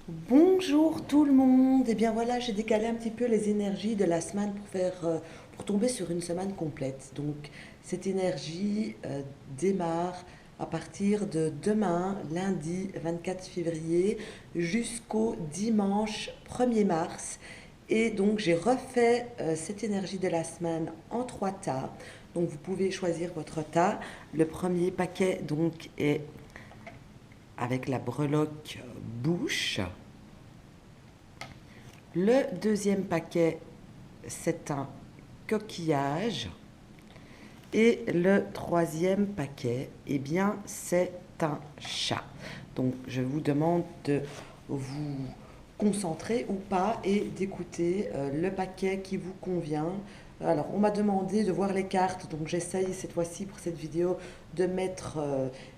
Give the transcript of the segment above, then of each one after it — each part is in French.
Bonjour tout le monde. Eh bien voilà, j'ai décalé un petit peu les énergies de la semaine pour tomber sur une semaine complète. Donc cette énergie démarre à partir de demain, lundi 24 février, jusqu'au dimanche 1er mars. Et donc j'ai refait cette énergie de la semaine en trois tas. Donc vous pouvez choisir votre tas. Le premier paquet donc est avec la breloque bouche. Le deuxième paquet, c'est un coquillage. Et le troisième paquet, eh bien, c'est un chat. Donc, je vous demande de vous concentrer ou pas et d'écouter le paquet qui vous convient. Alors, on m'a demandé de voir les cartes, donc j'essaye cette fois-ci pour cette vidéo de mettre,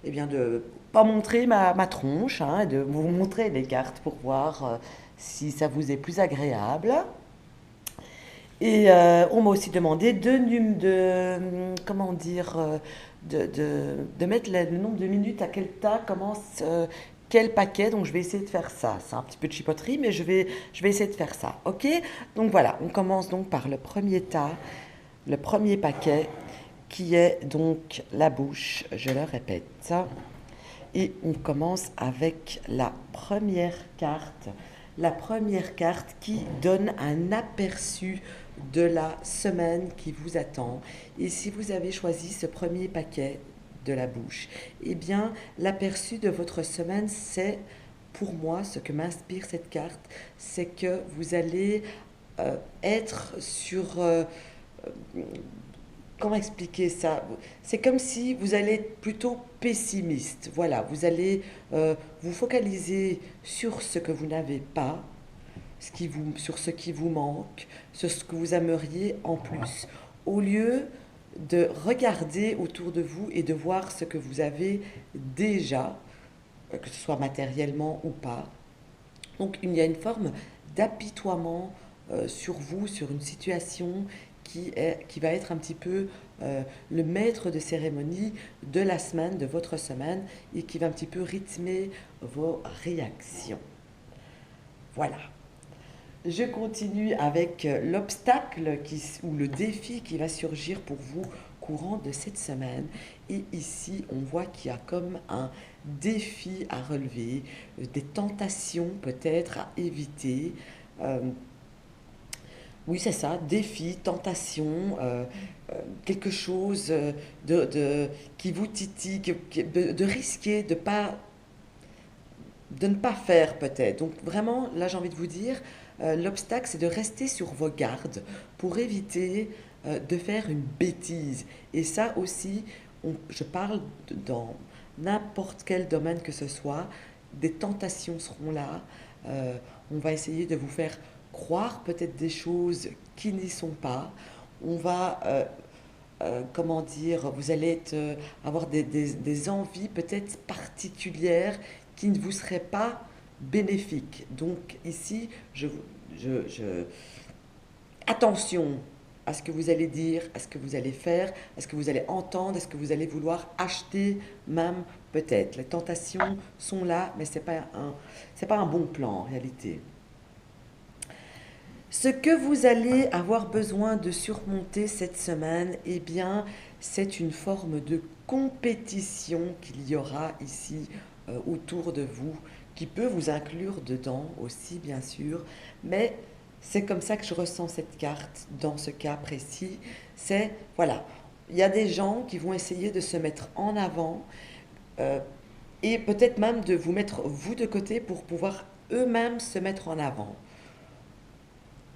eh bien, de pas montrer ma tronche, hein, de vous montrer les cartes pour voir si ça vous est plus agréable. Et on m'a aussi demandé comment dire, de mettre le nombre de minutes à quel tas commence quel paquet. Donc je vais essayer de faire ça. C'est un petit peu de chipoterie, mais je vais essayer de faire ça. Ok? Donc voilà, on commence donc par le premier tas, le premier paquet qui est donc la bouche, je le répète. Et on commence avec la première carte. La première carte qui donne un aperçu de la semaine qui vous attend. Et si vous avez choisi ce premier paquet de la bouche, eh bien, l'aperçu de votre semaine, c'est pour moi ce que m'inspire cette carte, c'est que vous allez être sur comment expliquer ça? C'est comme si vous allez être plutôt pessimiste. Voilà, vous allez vous focaliser sur ce que vous n'avez pas, sur ce qui vous manque, sur ce que vous aimeriez en plus, au lieu de regarder autour de vous et de voir ce que vous avez déjà, que ce soit matériellement ou pas. Donc il y a une forme d'apitoiement sur vous, sur une situation qui va être un petit peu le maître de cérémonie de la semaine, de votre semaine, et qui va un petit peu rythmer vos réactions. Voilà. Je continue avec l'obstacle ou le défi qui va surgir pour vous courant de cette semaine. Et ici, on voit qu'il y a comme un défi à relever, des tentations peut-être à éviter. Euh, oui, c'est ça, défi, tentation, quelque chose qui vous titille, de risquer, de ne pas faire peut-être. Donc vraiment, là j'ai envie de vous dire, l'obstacle c'est de rester sur vos gardes pour éviter de faire une bêtise. Et ça aussi, je parle dans n'importe quel domaine que ce soit, des tentations seront là. On va essayer de vous faire croire peut-être des choses qui n'y sont pas. On va comment dire, vous allez avoir des envies peut-être particulières qui ne vous seraient pas bénéfiques. Donc ici, attention à ce que vous allez dire, à ce que vous allez faire, à ce que vous allez entendre, à ce que vous allez vouloir acheter même peut-être. Les tentations sont là, mais c'est pas un bon plan en réalité. Ce que vous allez avoir besoin de surmonter cette semaine, eh bien, c'est une forme de compétition qu'il y aura ici autour de vous, qui peut vous inclure dedans aussi, bien sûr, mais c'est comme ça que je ressens cette carte dans ce cas précis. C'est, voilà, il y a des gens qui vont essayer de se mettre en avant euh, et peut-être même de vous mettre vous de côté pour pouvoir eux-mêmes se mettre en avant.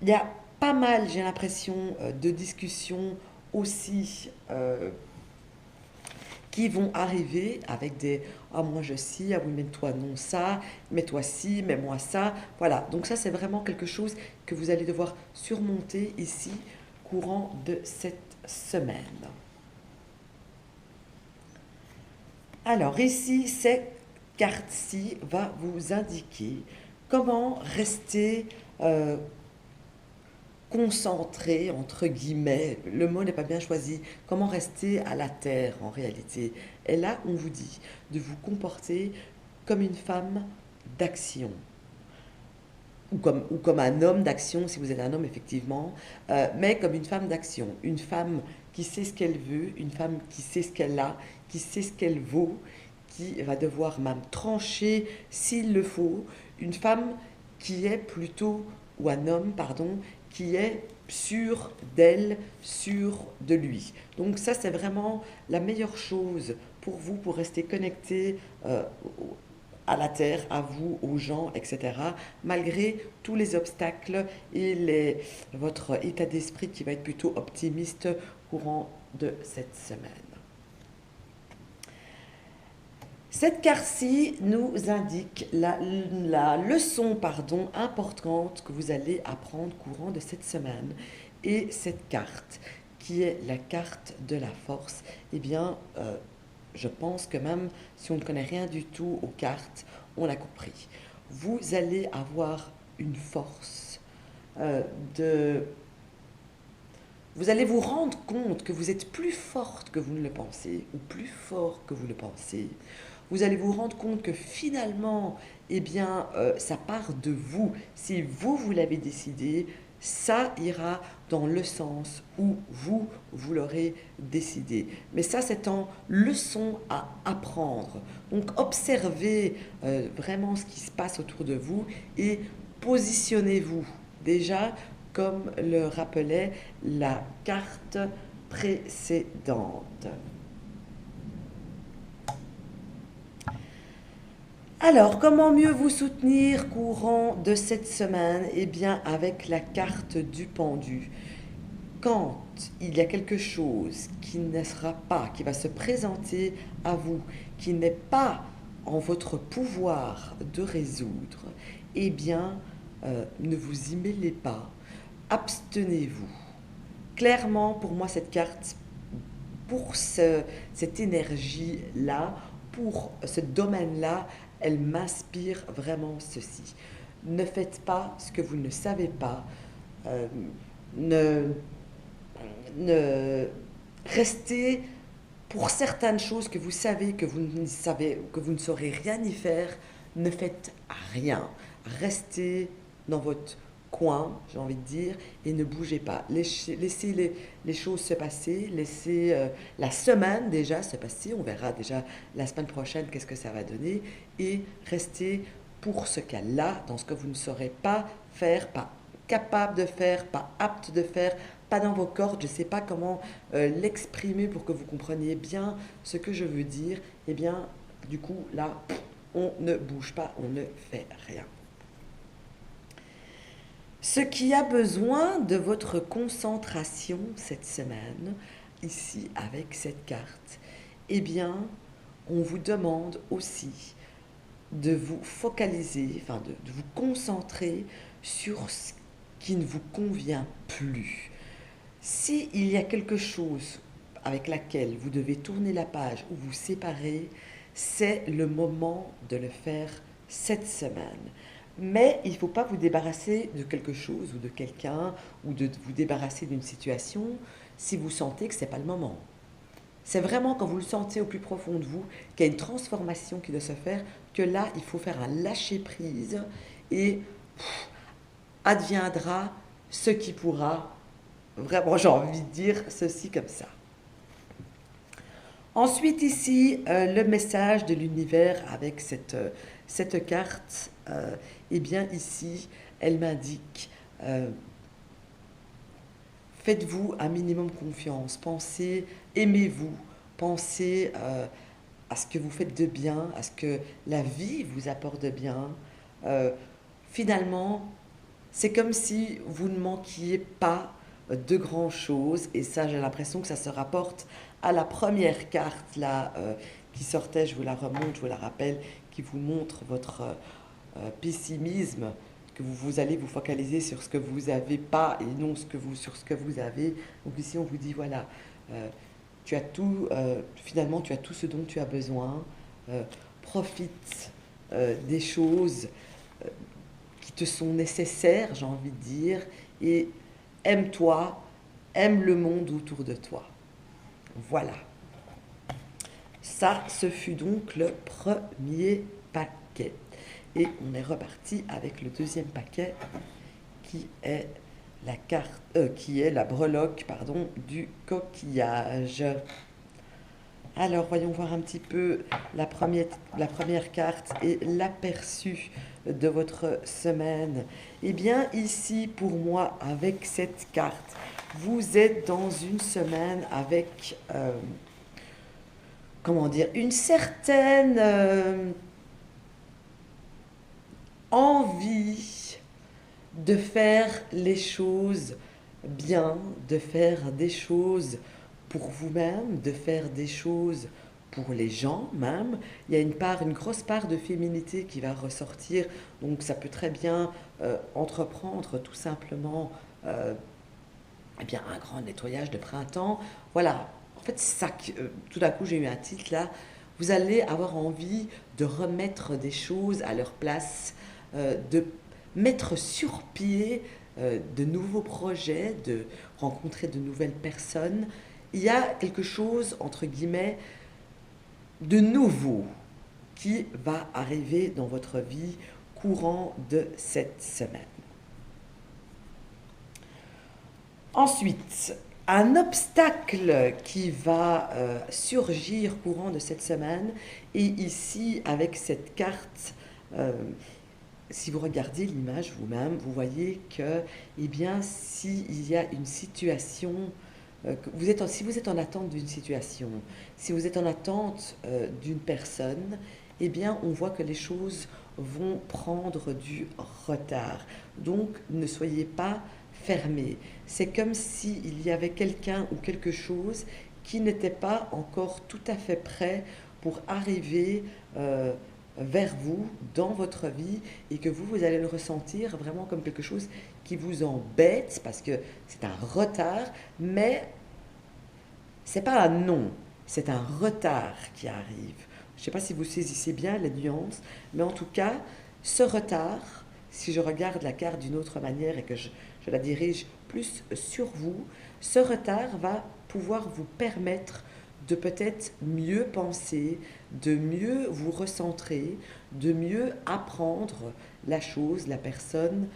Il y a pas mal, j'ai l'impression, de discussions aussi qui vont arriver avec des ah moi je ci, ah oui mais toi non ça, mais toi ci, mais moi ça. Voilà, donc ça c'est vraiment quelque chose que vous allez devoir surmonter ici courant de cette semaine. Alors ici, cette carte-ci va vous indiquer comment rester concentré, entre guillemets, le mot n'est pas bien choisi, comment rester à la terre en réalité. Et là, on vous dit de vous comporter comme une femme d'action. ou comme un homme d'action, si vous êtes un homme, effectivement, mais comme une femme d'action, une femme qui sait ce qu'elle veut, une femme qui sait ce qu'elle a, qui sait ce qu'elle vaut, qui va devoir même trancher s'il le faut, une femme qui est plutôt, ou un homme, pardon, qui est sûr d'elle, sûr de lui. Donc ça, c'est vraiment la meilleure chose pour vous, pour rester connecté à la terre, à vous, aux gens, etc., malgré tous les obstacles et votre état d'esprit qui va être plutôt optimiste courant de cette semaine. Cette carte-ci nous indique la leçon importante que vous allez apprendre courant de cette semaine. Et cette carte, qui est la carte de la force, eh bien, je pense que même si on ne connaît rien du tout aux cartes, on l'a compris. Vous allez avoir une force Vous allez vous rendre compte que vous êtes plus forte que vous ne le pensez, ou plus fort que vous le pensez. Vous allez vous rendre compte que finalement, eh bien, ça part de vous. Si vous, vous l'avez décidé, ça ira dans le sens où vous l'aurez décidé. Mais ça, c'est en leçon à apprendre. Donc, observez vraiment ce qui se passe autour de vous et positionnez-vous déjà comme le rappelait la carte précédente. Alors, comment mieux vous soutenir courant de cette semaine? Eh bien, avec la carte du pendu. Quand il y a quelque chose qui ne sera pas, qui va se présenter à vous, qui n'est pas en votre pouvoir de résoudre, eh bien, ne vous y mêlez pas, abstenez-vous. Clairement, pour moi, cette carte, pour cette énergie-là, pour ce domaine-là, elle m'inspire vraiment ceci. Ne faites pas ce que vous ne savez pas. Ne restez pour certaines choses que vous savez que vous ne saurez rien y faire. Ne faites rien. Restez dans votre coin, j'ai envie de dire, et ne bougez pas. Laissez les choses se passer, laissez la semaine déjà se passer, on verra déjà la semaine prochaine qu'est-ce que ça va donner, et restez pour ce cas-là, dans ce que vous ne saurez pas faire, pas capable de faire, pas apte de faire, pas dans vos cordes, je ne sais pas comment l'exprimer pour que vous compreniez bien ce que je veux dire, eh bien, du coup, là, on ne bouge pas, on ne fait rien. Ce qui a besoin de votre concentration cette semaine, ici avec cette carte, eh bien, on vous demande aussi de vous focaliser, enfin de vous concentrer sur ce qui ne vous convient plus. S'il y a quelque chose avec laquelle vous devez tourner la page ou vous séparer, c'est le moment de le faire cette semaine. Mais il ne faut pas vous débarrasser de quelque chose ou de quelqu'un ou de vous débarrasser d'une situation si vous sentez que ce n'est pas le moment. C'est vraiment quand vous le sentez au plus profond de vous qu'il y a une transformation qui doit se faire, que là, il faut faire un lâcher-prise et adviendra ce qui pourra. Vraiment, j'ai envie de dire ceci comme ça. Ensuite, ici, le message de l'univers avec cette carte, eh bien, ici, elle m'indique, faites-vous un minimum confiance, pensez, aimez-vous, pensez à ce que vous faites de bien, à ce que la vie vous apporte de bien. Finalement, c'est comme si vous ne manquiez pas de grand chose, et ça, j'ai l'impression que ça se rapporte à la première carte là qui sortait, je vous la remonte, je vous la rappelle, qui vous montre votre pessimisme, que vous allez vous focaliser sur ce que vous n'avez pas et non sur ce que vous avez. Donc ici, on vous dit, voilà, tu as tout, finalement, tu as tout ce dont tu as besoin, profite des choses qui te sont nécessaires, j'ai envie de dire, et aime-toi, aime le monde autour de toi. Voilà. Ça, ce fut donc le premier paquet. Et on est reparti avec le deuxième paquet qui est la la breloque, pardon, du coquillage. Alors, voyons voir un petit peu la première carte et l'aperçu de votre semaine. Eh bien, ici, pour moi, avec cette carte, vous êtes dans une semaine avec, comment dire, une certaine envie de faire les choses bien, de faire des choses pour vous-même, de faire des choses pour les gens même. Il y a une grosse part de féminité qui va ressortir, donc ça peut très bien entreprendre tout simplement eh bien, un grand nettoyage de printemps. Voilà, en fait, c'est ça que, tout d'un coup j'ai eu un titre là. Vous allez avoir envie de remettre des choses à leur place, de mettre sur pied de nouveaux projets, de rencontrer de nouvelles personnes. Il y a quelque chose, entre guillemets, de nouveau qui va arriver dans votre vie courant de cette semaine. Ensuite, un obstacle qui va surgir courant de cette semaine, et ici avec cette carte, si vous regardez l'image vous-même, vous voyez que, eh bien, s'il y a une situation, si vous êtes en attente d'une situation, si vous êtes en attente d'une personne, eh bien, on voit que les choses vont prendre du retard. Donc, ne soyez pas fermés. C'est comme s'il y avait quelqu'un ou quelque chose qui n'était pas encore tout à fait prêt pour arriver vers vous, dans votre vie, et que vous allez le ressentir vraiment comme quelque chose qui vous embête, parce que c'est un retard, mais c'est pas un non, c'est un retard qui arrive. Je ne sais pas si vous saisissez bien les nuances, mais en tout cas, ce retard, si je regarde la carte d'une autre manière et que je la dirige plus sur vous, ce retard va pouvoir vous permettre de peut-être mieux penser, de mieux vous recentrer, de mieux apprendre la chose, la personne,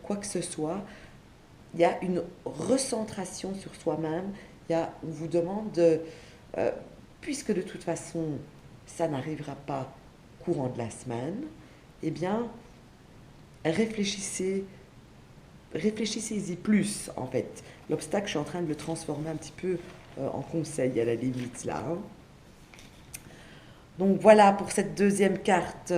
quoi que ce soit. Il y a une recentration sur soi-même. On vous demande puisque de toute façon, ça n'arrivera pas courant de la semaine, eh bien, réfléchissez-y plus, en fait. L'obstacle, je suis en train de le transformer un petit peu en conseil, à la limite, là. Hein. Donc, voilà pour cette deuxième carte.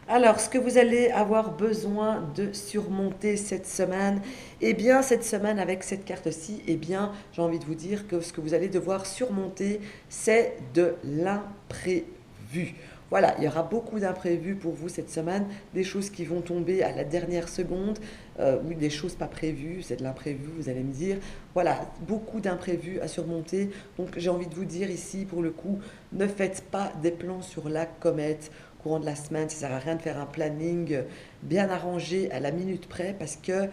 Alors, ce que vous allez avoir besoin de surmonter cette semaine, eh bien, cette semaine, avec cette carte-ci, eh bien, j'ai envie de vous dire que ce que vous allez devoir surmonter, c'est de l'imprévu. Voilà, il y aura beaucoup d'imprévus pour vous cette semaine, des choses qui vont tomber à la dernière seconde, ou des choses pas prévues, c'est de l'imprévu, vous allez me dire. Voilà, beaucoup d'imprévus à surmonter. Donc j'ai envie de vous dire ici, pour le coup, ne faites pas des plans sur la comète courant de la semaine. Ça ne sert à rien de faire un planning bien arrangé à la minute près, parce que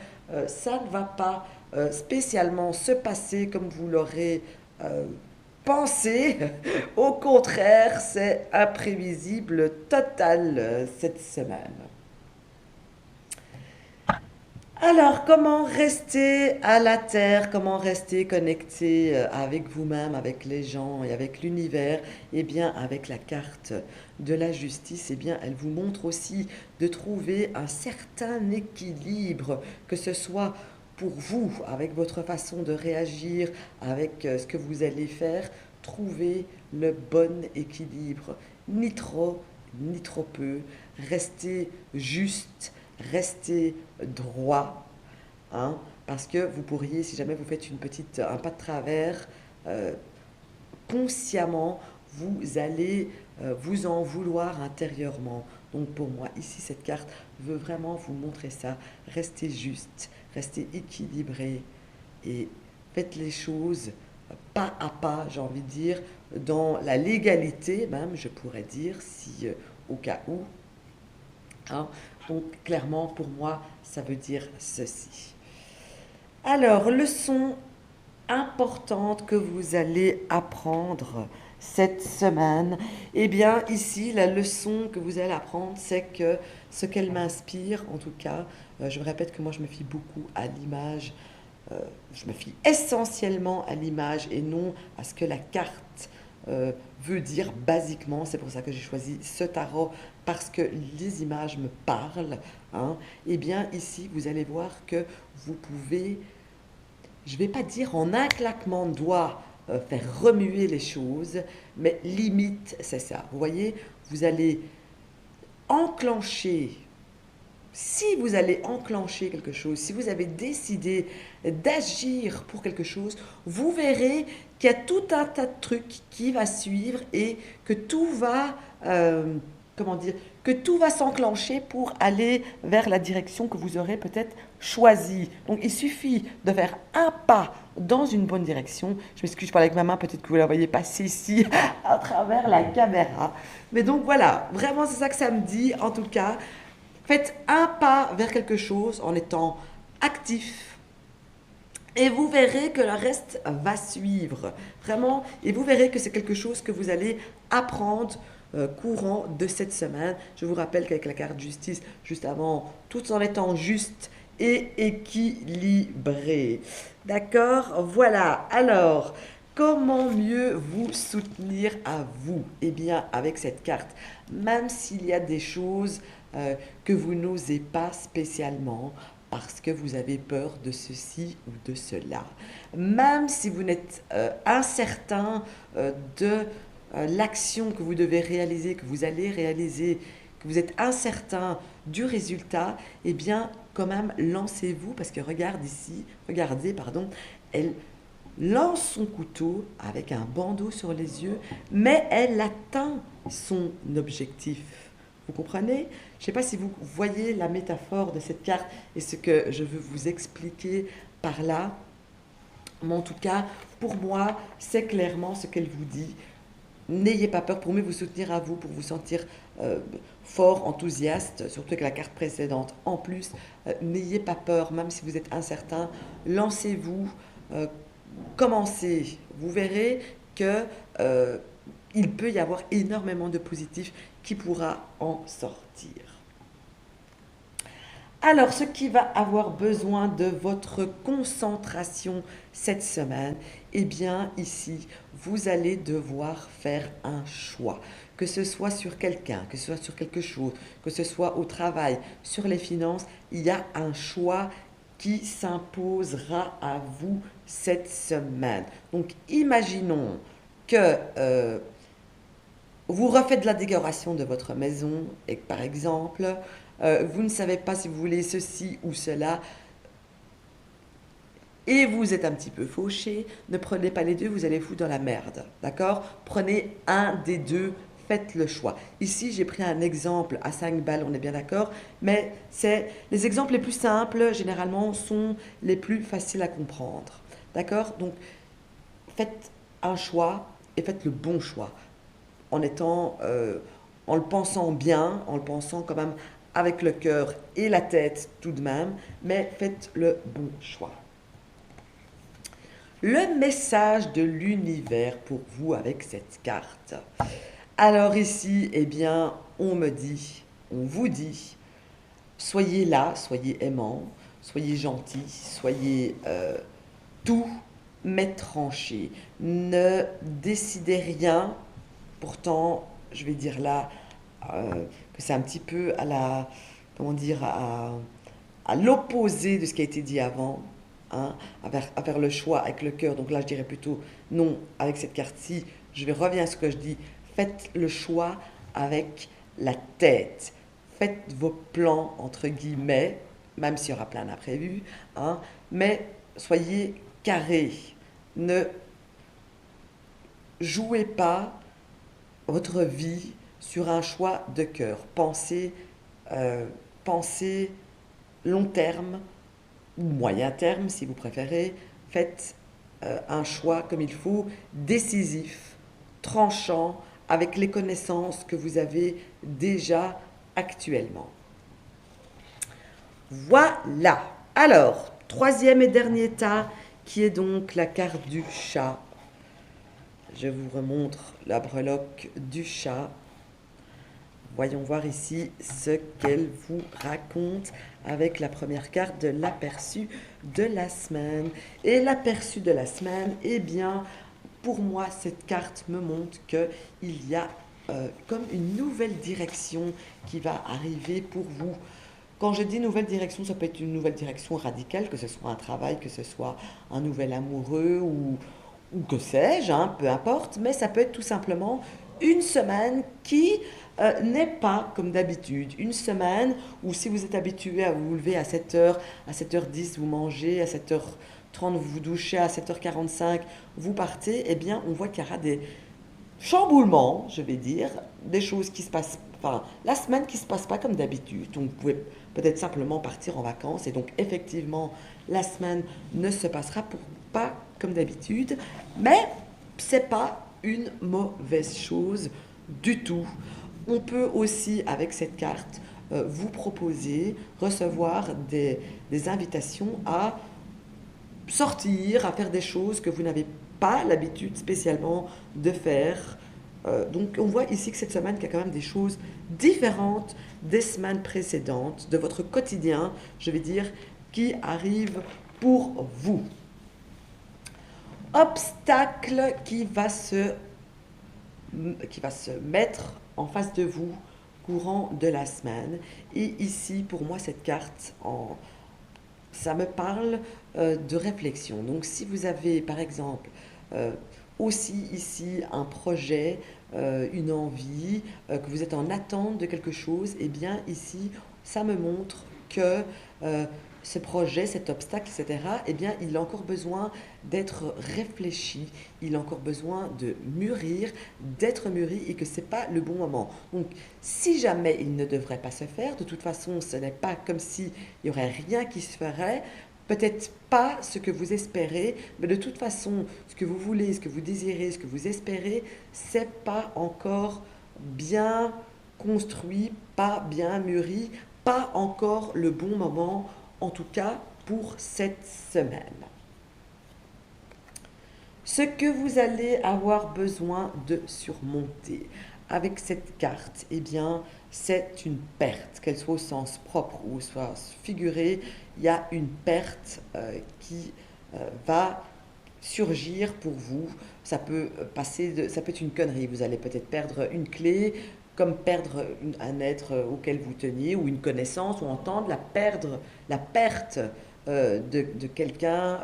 ça ne va pas spécialement se passer comme vous l'aurez pensé. Au contraire, c'est imprévisible total cette semaine. Alors, comment rester à la terre, comment rester connecté avec vous-même, avec les gens et avec l'univers? Eh bien, avec la carte de la justice, eh bien, elle vous montre aussi de trouver un certain équilibre, que ce soit pour vous, avec votre façon de réagir, avec ce que vous allez faire, trouver le bon équilibre. Ni trop, ni trop peu. Restez juste, restez droit, hein, parce que vous pourriez, si jamais vous faites un pas de travers, consciemment, vous allez vous en vouloir intérieurement. Donc pour moi, ici, cette carte veut vraiment vous montrer ça. Restez juste, restez équilibré et faites les choses pas à pas, j'ai envie de dire, dans la légalité même, je pourrais dire, si au cas où. Hein. Donc clairement, pour moi, ça veut dire ceci. Alors, leçon importante que vous allez apprendre cette semaine, eh bien ici, la leçon que vous allez apprendre, c'est que ce qu'elle m'inspire, en tout cas, je me répète que moi je me fie beaucoup à l'image, je me fie essentiellement à l'image et non à ce que la carte veut dire basiquement. C'est pour ça que j'ai choisi ce tarot, parce que les images me parlent. Hein. Eh bien ici, vous allez voir que vous pouvez, je ne vais pas dire en un claquement de doigts, faire remuer les choses, mais limite, c'est ça. Vous voyez, vous allez enclencher, si vous allez enclencher quelque chose, si vous avez décidé d'agir pour quelque chose, vous verrez qu'il y a tout un tas de trucs qui va suivre et que tout va, comment dire, que tout va s'enclencher pour aller vers la direction que vous aurez peut-être choisie. Donc il suffit de faire un pas dans une bonne direction. Je m'excuse, je parle avec ma main, peut-être que vous la voyez passer ici à travers la caméra. Mais donc voilà, vraiment c'est ça que ça me dit. En tout cas, faites un pas vers quelque chose en étant actif. Et vous verrez que le reste va suivre. Vraiment, et vous verrez que c'est quelque chose que vous allez apprendre courant de cette semaine. Je vous rappelle qu'avec la carte justice, juste avant, tout en étant juste et équilibré. D'accord? Voilà. Alors, comment mieux vous soutenir à vous? Eh bien, avec cette carte, même s'il y a des choses que vous n'osez pas spécialement, parce que vous avez peur de ceci ou de cela. Même si vous n'êtes incertain de l'action que vous devez réaliser, que vous allez réaliser, que vous êtes incertain du résultat, eh bien, quand même, lancez-vous, parce que regardez, elle lance son couteau avec un bandeau sur les yeux, mais elle atteint son objectif. Vous comprenez? Je ne sais pas si vous voyez la métaphore de cette carte et ce que je veux vous expliquer par là. Mais en tout cas, pour moi, c'est clairement ce qu'elle vous dit. N'ayez pas peur, pour mieux vous soutenir à vous, pour vous sentir fort, enthousiaste, surtout avec la carte précédente. En plus, n'ayez pas peur, même si vous êtes incertain, lancez-vous, commencez. Vous verrez que il peut y avoir énormément de positifs qui pourra en sortir. Alors, ce qui va avoir besoin de votre concentration cette semaine, eh bien, ici, vous allez devoir faire un choix. Que ce soit sur quelqu'un, que ce soit sur quelque chose, que ce soit au travail, sur les finances, il y a un choix qui s'imposera à vous cette semaine. Donc, imaginons que vous refaites de la décoration de votre maison et que, par exemple, vous ne savez pas si vous voulez ceci ou cela et vous êtes un petit peu fauché, ne prenez pas les deux, vous allez vous dans la merde, d'accord? Prenez un des deux, faites le choix. Ici, j'ai pris un exemple à 5 balles, on est bien d'accord, mais les exemples les plus simples, généralement, sont les plus faciles à comprendre, d'accord? Donc, faites un choix et faites le bon choix, en le pensant bien, en le pensant quand même avec le cœur et la tête tout de même, mais faites le bon choix. Le message de l'univers pour vous avec cette carte. Alors ici, eh bien, on vous dit, soyez là, soyez aimant, soyez gentil, soyez tout, mais tranché. Ne décidez rien. Pourtant, je vais dire là que c'est un petit peu à l'opposé de ce qui a été dit avant, hein, à faire le choix avec le cœur. Donc là, je dirais plutôt non, avec cette carte-ci, reviens à ce que je dis, faites le choix avec la tête. Faites vos plans, entre guillemets, même s'il y aura plein d'imprévus, hein, mais soyez carrés. Ne jouez pas votre vie sur un choix de cœur. Pensez long terme ou moyen terme si vous préférez. Faites un choix comme il faut, décisif, tranchant, avec les connaissances que vous avez déjà actuellement. Voilà. Alors, troisième et dernier tas qui est donc la carte du chat. Je vous remontre la breloque du chat. Voyons voir ici ce qu'elle vous raconte avec la première carte de l'aperçu de la semaine. Et l'aperçu de la semaine, eh bien, pour moi, cette carte me montre qu'il y a comme une nouvelle direction qui va arriver pour vous. Quand je dis nouvelle direction, ça peut être une nouvelle direction radicale, que ce soit un travail, que ce soit un nouvel amoureux ou que sais-je, hein, peu importe, mais ça peut être tout simplement une semaine qui n'est pas comme d'habitude. Une semaine où si vous êtes habitué à vous lever à 7h, à 7h10, vous mangez, à 7h30, vous vous douchez, à 7h45, vous partez, eh bien, on voit qu'il y aura des chamboulements, je vais dire, des choses qui se passent, enfin, la semaine qui ne se passe pas comme d'habitude. Donc, vous pouvez peut-être simplement partir en vacances et donc, effectivement, la semaine ne se passera pas comme d'habitude, mais c'est pas une mauvaise chose du tout. On peut aussi, avec cette carte, vous proposer, recevoir des invitations à sortir, à faire des choses que vous n'avez pas l'habitude spécialement de faire. Donc on voit ici que cette semaine, il y a quand même des choses différentes des semaines précédentes, de votre quotidien, je vais dire, qui arrivent pour vous. Obstacle qui va se mettre en face de vous courant de la semaine. Et ici, pour moi, cette carte, ça me parle de réflexion. Donc, si vous avez, par exemple, aussi ici un projet, une envie, que vous êtes en attente de quelque chose, eh bien, ici, ça me montre que ce projet, cet obstacle, etc., eh bien, il a encore besoin d'être réfléchi, il a encore besoin de mûrir, d'être mûri et que ce n'est pas le bon moment. Donc, si jamais il ne devrait pas se faire, de toute façon, ce n'est pas comme s'il n'y aurait rien qui se ferait, peut-être pas ce que vous espérez, mais de toute façon, ce que vous voulez, ce que vous désirez, ce que vous espérez, c'est pas encore bien construit, pas bien mûri, pas encore le bon moment, en tout cas pour cette semaine. Ce que vous allez avoir besoin de surmonter avec cette carte, eh bien, c'est une perte, qu'elle soit au sens propre ou au sens figuré, il y a une perte qui va surgir pour vous. Ça peut ça peut être une connerie. Vous allez peut-être perdre une clé, comme perdre un être auquel vous teniez, ou une connaissance, ou entendre la perte de quelqu'un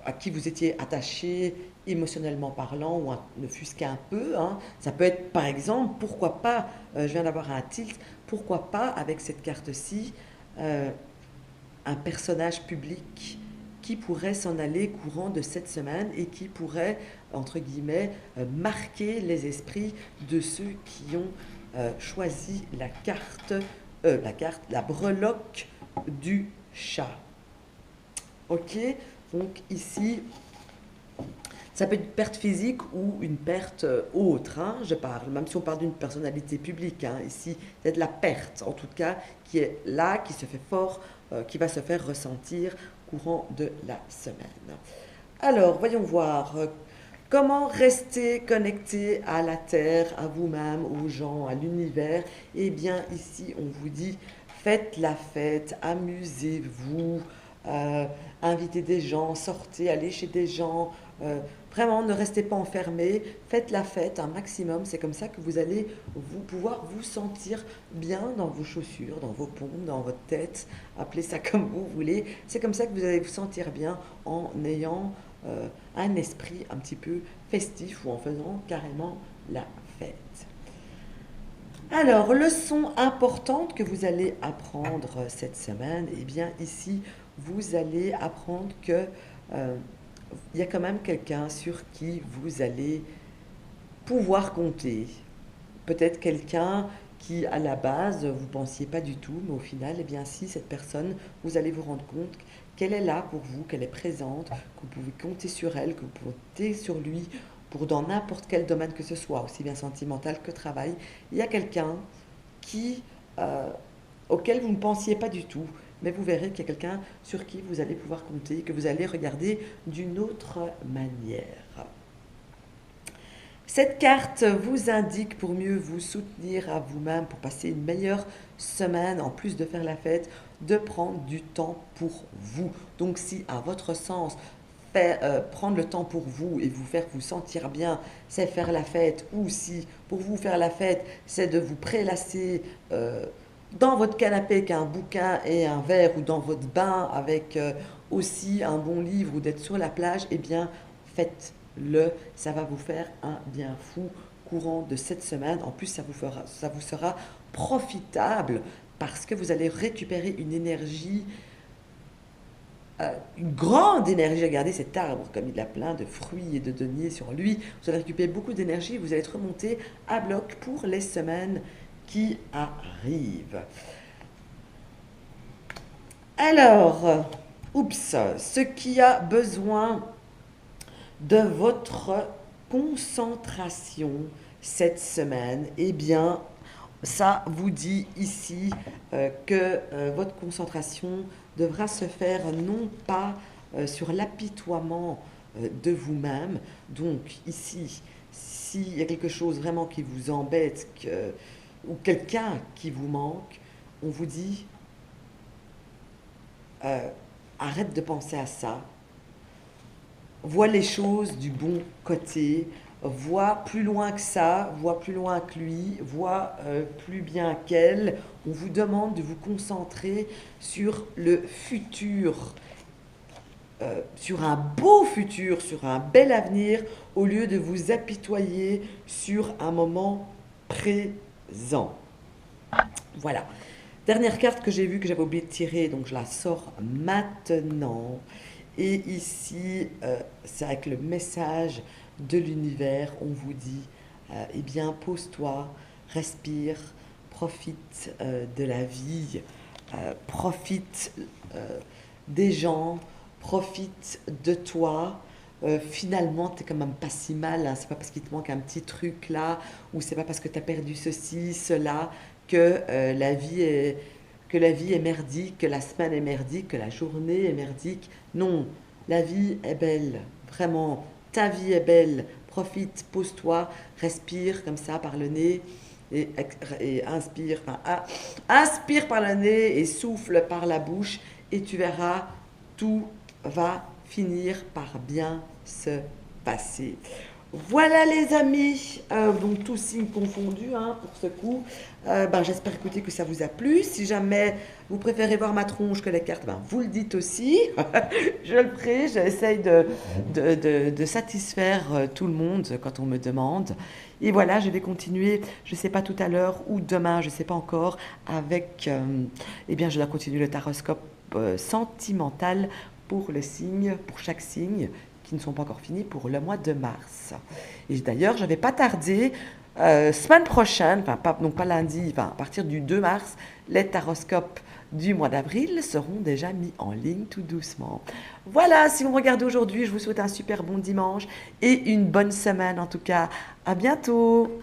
à qui vous étiez attaché émotionnellement parlant, ou ne fût-ce qu'un peu. Hein. Ça peut être, par exemple, pourquoi pas, je viens d'avoir un tilt, pourquoi pas, avec cette carte-ci, un personnage public qui pourrait s'en aller courant de cette semaine et qui pourrait, entre guillemets, marquer les esprits de ceux qui ont choisi la breloque du chat. Ok, donc ici, ça peut être une perte physique ou une perte autre, hein, je parle, même si on parle d'une personnalité publique. Hein, ici, c'est de la perte, en tout cas, qui est là, qui se fait fort, qui va se faire ressentir courant de la semaine. Alors, voyons voir. Comment rester connecté à la Terre, à vous-même, aux gens, à l'univers? Eh bien, ici, on vous dit, faites la fête, amusez-vous, invitez des gens, sortez, allez chez des gens. Vraiment, ne restez pas enfermés, faites la fête un maximum. C'est comme ça que vous allez pouvoir vous sentir bien dans vos chaussures, dans vos paumes, dans votre tête. Appelez ça comme vous voulez. C'est comme ça que vous allez vous sentir bien en ayant un esprit un petit peu festif ou en faisant carrément la fête. Alors, leçon importante que vous allez apprendre cette semaine, eh bien ici, vous allez apprendre que il y a quand même quelqu'un sur qui vous allez pouvoir compter. Peut-être quelqu'un qui, à la base, vous ne pensiez pas du tout, mais au final, eh bien si, cette personne, vous allez vous rendre compte qu'elle est là pour vous, qu'elle est présente, que vous pouvez compter sur elle, que vous pouvez compter sur lui, pour dans n'importe quel domaine que ce soit, aussi bien sentimental que travail. Il y a quelqu'un auquel vous ne pensiez pas du tout, mais vous verrez qu'il y a quelqu'un sur qui vous allez pouvoir compter, que vous allez regarder d'une autre manière. Cette carte vous indique, pour mieux vous soutenir à vous-même, pour passer une meilleure semaine, en plus de faire la fête, de prendre du temps pour vous. Donc si à votre sens, prendre le temps pour vous et vous faire vous sentir bien, c'est faire la fête, ou si pour vous faire la fête, c'est de vous prélasser dans votre canapé avec un bouquin et un verre, ou dans votre bain avec aussi un bon livre, ou d'être sur la plage, eh bien faites-le, ça va vous faire un bien fou courant de cette semaine. En plus, ça vous sera profitable parce que vous allez récupérer une énergie, une grande énergie. Regardez cet arbre, comme il a plein de fruits et de deniers sur lui. Vous allez récupérer beaucoup d'énergie et vous allez être remonté à bloc pour les semaines qui arrivent. Alors, ce qui a besoin de votre concentration cette semaine, eh bien, ça vous dit ici que votre concentration devra se faire non pas sur l'apitoiement de vous-même. Donc ici, s'il y a quelque chose vraiment qui vous embête ou quelqu'un qui vous manque, on vous dit arrête de penser à ça, vois les choses du bon côté, vois plus loin que ça, vois plus loin que lui, vois plus bien qu'elle. On vous demande de vous concentrer sur le futur, sur un beau futur, sur un bel avenir, au lieu de vous apitoyer sur un moment présent. Voilà. Dernière carte que j'ai vue, que j'avais oublié de tirer, donc je la sors maintenant. Et ici, c'est avec le message de l'univers, on vous dit, eh bien, pose-toi, respire, profite de la vie, profite des gens, profite de toi. Finalement, tu n'es quand même pas si mal, hein. C'est pas parce qu'il te manque un petit truc là, ou c'est pas parce que tu as perdu ceci, cela, que la vie est merdique, que la semaine est merdique, que la journée est merdique. Non, la vie est belle, vraiment, ta vie est belle. Profite, pose-toi, respire comme ça par le nez et inspire, inspire par le nez et souffle par la bouche et tu verras, tout va finir par bien se passer. Voilà les amis, donc tous signes confondus hein, pour ce coup. J'espère écouter que ça vous a plu. Si jamais vous préférez voir ma tronche que les cartes, vous le dites aussi. Je le ferai, j'essaye de satisfaire tout le monde quand on me demande. Et voilà, je vais continuer, je ne sais pas tout à l'heure ou demain, je ne sais pas encore, avec, je dois continuer le taroscope sentimental pour le signe, pour chaque signe, qui ne sont pas encore finis pour le mois de mars. Et d'ailleurs, je ne vais pas tarder, semaine prochaine, pas lundi, à partir du 2 mars, les taroscopes du mois d'avril seront déjà mis en ligne tout doucement. Voilà, si vous me regardez aujourd'hui, je vous souhaite un super bon dimanche et une bonne semaine en tout cas. À bientôt!